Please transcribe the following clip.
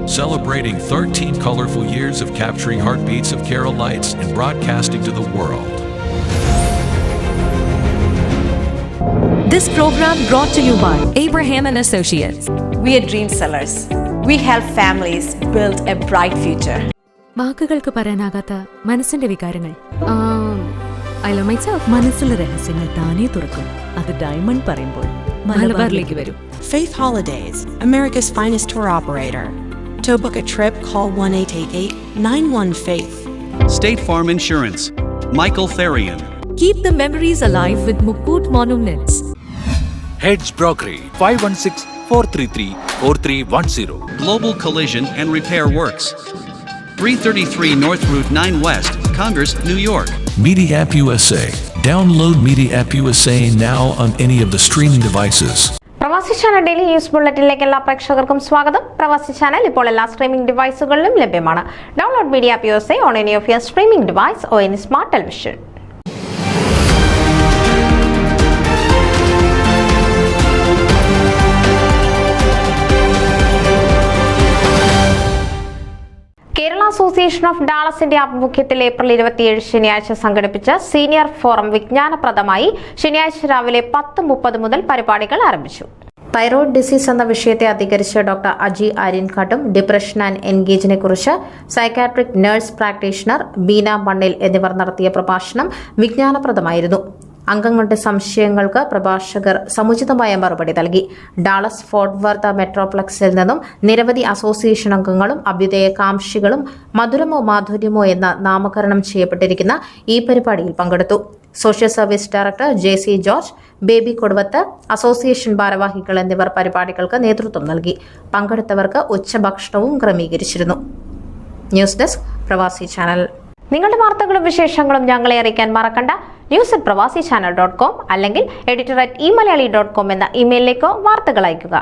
celebrating 13 colorful years of capturing heartbeats of Kerala lights and broadcasting to the world. This program brought to you by Abraham and Associates. We are dream sellers. We help families build a bright future. വാക്കുകൾക്ക് പറയാനാകാത്ത മനസ്സിന്റെ വികാരങ്ങൾ. I love myself. മനസ്സിലെ രഹസ്യങ്ങൾ താനേ തുറക്കും. അത് diamond പറയുമ്പോൾ മലബാറിലേക്ക് വരും. Faith Holidays, America's finest tour operator. To book a trip, call 1-888-91-FAITH. State Farm Insurance, Michael Therian. Keep the memories alive with Mukut Monuments. Heads Brokery 516-433-4310. Global Collision and Repair Works, 333 North Route 9 West, Congress, New York. Media App USA. Download Media App USA now on any of the streaming devices. പ്രവാസി channel daily news ബുള്ളറ്റിനിലേക്ക് എല്ലാ പ്രേക്ഷകർക്കും സ്വാഗതം. പ്രവാസി channel ഇപ്പോൾ എല്ലാ streaming ഡിവൈസുകളിലും ലഭ്യമാണ്. Download media app USA on any of your streaming device or any smart television. Kerala association of ഡാളസിന്റെ ആഭിമുഖ്യത്തിൽ ഏപ്രിൽ 27 ശനിയാഴ്ച സംഘടിപ്പിച്ച സീനിയർ ഫോറം വിജ്ഞാനപ്രദമായി ശനിയാഴ്ച രാവിലെ 10:30 മുതൽ പരിപാടികൾ ആരംഭിച്ചു. തൈറോയ്ഡ് ഡിസീസ് എന്ന വിഷയത്തെ അധികരിച്ച് ഡോക്ടർ അജി ആര്യൻകാട്ടും ഡിപ്രഷൻ ആൻഡ് എൻഗേജിനെ കുറിച്ച് സൈക്കാട്രിക് നഴ്സ് പ്രാക്ടീഷണർ ബീന മണ്ണിൽ എന്നിവർ നടത്തിയ പ്രഭാഷണം വിജ്ഞാനപ്രദമായിരുന്നു. അംഗങ്ങളുടെ സംശയങ്ങൾക്ക് പ്രഭാഷകർ സമുചിതമായ മറുപടി നൽകി. ഡാളസ് ഫോർട്ട് വർത്ത് മെട്രോപ്ലക്സിൽ നിന്നും നിരവധി അസോസിയേഷൻ അംഗങ്ങളും അഭ്യുദയകാംക്ഷികളും മധുരമോ മാധുര്യമോ എന്ന നാമകരണം ചെയ്യപ്പെട്ടിരിക്കുന്ന ഈ പരിപാടിയിൽ പങ്കെടുത്തു. Social service director JC George, baby Koduvath, association ഭാരവാഹികൾ എന്നിവർ പരിപാടികൾക്ക് നേതൃത്വം നൽകി. പങ്കെടുത്തവർക്ക് ഉച്ചഭക്ഷണവും ക്രമീകരിച്ചിരുന്നു. ന്യൂസ് ഡെസ്ക് പ്രവാസി ചാനൽ. നിങ്ങളുടെ വാർത്തകളും വിശേഷങ്ങളും ഞങ്ങളെ അറിയിക്കാൻ മറക്കണ്ട. news@pravasichannel.com അല്ലെങ്കിൽ editor@eMalayali.com എന്ന ഇമെയിലിലേക്കോ വാർത്തകൾ അയയ്ക്കുക.